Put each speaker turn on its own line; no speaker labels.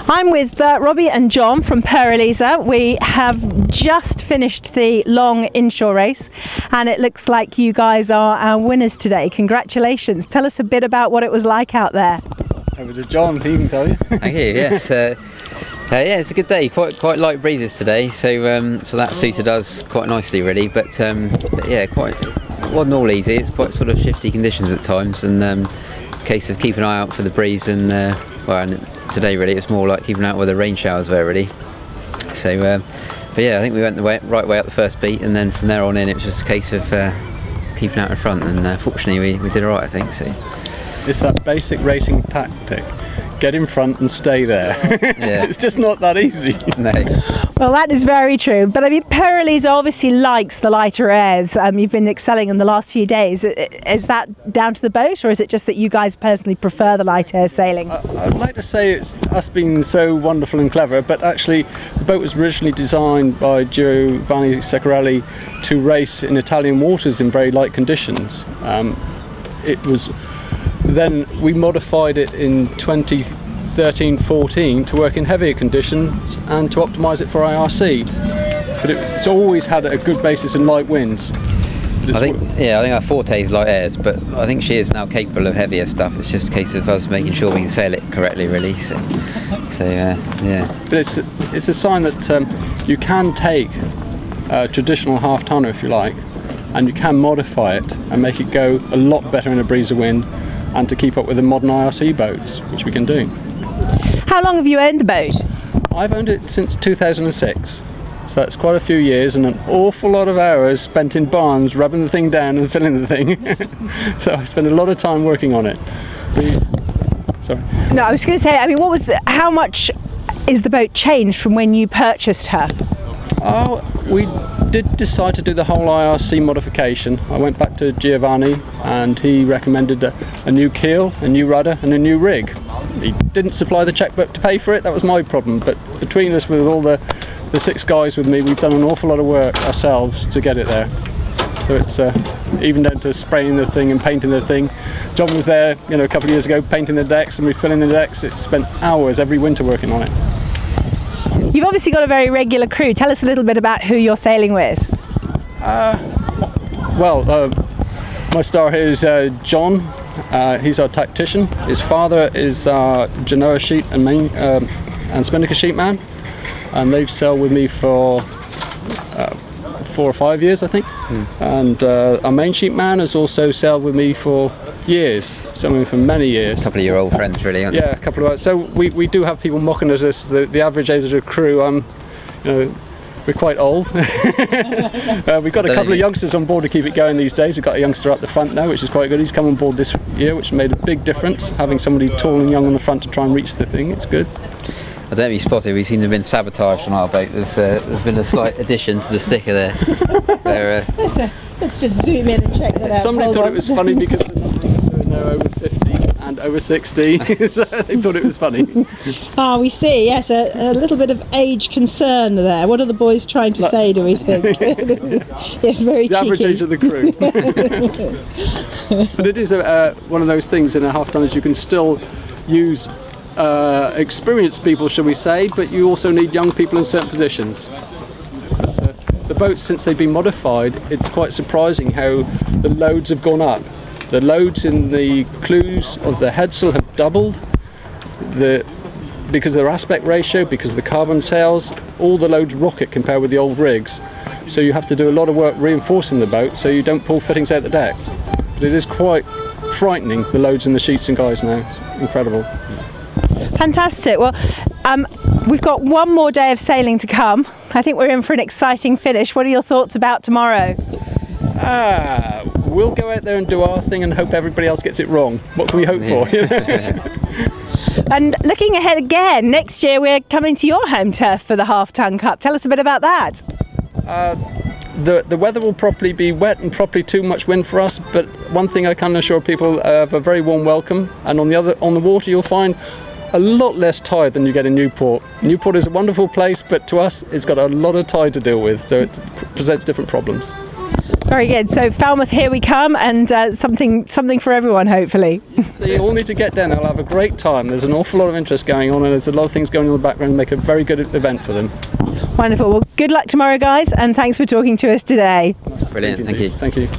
I'm with Robbie and John from Pereleza. We have just finished the long inshore race and it looks like you guys are our winners today. Congratulations. Tell us a bit about what it was like out there.
Over to John, he can tell you.
Thank you, yes. Yeah, it's a good day. Quite light breezes today, so so that suited us quite nicely really, but yeah, it wasn't all easy. It's quite sort of shifty conditions at times, and a case of keeping an eye out for the breeze, and well, and today really it's more like keeping an eye out where the rain showers were really. So but yeah, I think we went the right way up the first beat, and then from there on in it was just a case of keeping out in front, and fortunately we did alright, I think. So
it's that basic racing tactic. Get in front and stay there.
Yeah.
It's just not that easy.
No.
Well, that is very true. But I mean, Pereleza obviously likes the lighter airs. You've been excelling in the last few days. Is that down to the boat, or is it just that you guys personally prefer the light air sailing?
I'd like to say it's us being so wonderful and clever, but actually the boat was originally designed by Giovanni Seccarelli to race in Italian waters in very light conditions. Then we modified it in 2013-14 to work in heavier conditions and to optimise it for IRC. But it's always had a good basis in light winds. I think
our forte is light airs, but I think she is now capable of heavier stuff. It's just a case of us making sure we can sail it correctly, really. So yeah.
But it's a sign that you can take a traditional half tonner, if you like, and you can modify it and make it go a lot better in a breeze of wind, and to keep up with the modern IRC boats, which we can do.
How long have you owned the boat?
I've owned it since 2006, so that's quite a few years and an awful lot of hours spent in barns rubbing the thing down and filling the thing. So I spent a lot of time working on it. Sorry.
No, I was going to say, I mean, how much is the boat changed from when you purchased her?
Oh, we did decide to do the whole IRC modification. I went back to Giovanni and he recommended a new keel, a new rudder and a new rig. He didn't supply the checkbook to pay for it, that was my problem, but between us, with all the 6 guys with me, we've done an awful lot of work ourselves to get it there. So it's even down to spraying the thing and painting the thing. John was there, a couple of years ago, painting the decks and refilling the decks. It spent hours every winter working on it.
You've obviously got a very regular crew. Tell us a little bit about who you're sailing with.
My star here is John. He's our tactician. His father is our Genoa sheet and Spinnaker sheet man, and they've sailed with me for 4 or 5 years, I think. And our main sheet man has also sailed with me for years, sailing for many years.
A couple of your old friends, really, aren't
Yeah, a couple of. So we do have people mocking at us. The average age of the crew, we're quite old. We've got a couple of youngsters on board to keep it going these days. We've got a youngster up the front now, which is quite good. He's come on board this year, which made a big difference. Having somebody tall and young on the front to try and reach the thing, it's good.
I don't know if you spotted, we seem to have been sabotaged on our boat. There's been a slight addition to the sticker there.
Let's just zoom in and check that out.
Somebody thought it was funny because the numbers are now over 50 and over 60, so they thought it was funny.
Ah, we see, yes, a little bit of age concern there. What are the boys trying to say, do we think? Yes, very
the
cheeky.
Average age of the crew. But it is one of those things in a half tonnage you can still use experienced people, shall we say, but you also need young people in certain positions. The boats, since they've been modified, it's quite surprising how the loads have gone up. The loads in the clews of the headsail have doubled. Because of their aspect ratio, because of the carbon sails, all the loads rocket compared with the old rigs. So you have to do a lot of work reinforcing the boat so you don't pull fittings out the deck. But it is quite frightening, the loads in the sheets and guys now. It's incredible.
Fantastic. Well, we've got one more day of sailing to come. I think we're in for an exciting finish. What are your thoughts about tomorrow?
We'll go out there and do our thing and hope everybody else gets it wrong. What can we hope for?
And looking ahead again, next year we're coming to your home turf for the Half Ton Cup. Tell us a bit about that.
The weather will probably be wet and probably too much wind for us, but one thing I can assure people, have a very warm welcome, and on the water you'll find a lot less tide than you get in Newport. Newport is a wonderful place, but to us it's got a lot of tide to deal with, so it presents different problems.
Very good. So Falmouth, here we come, and something for everyone, hopefully.
They all need to get down. They'll have a great time. There's an awful lot of interest going on, and there's a lot of things going on in the background to make a very good event for them.
Wonderful. Well, good luck tomorrow, guys, and thanks for talking to us today.
Brilliant. Thank you.
Thank you.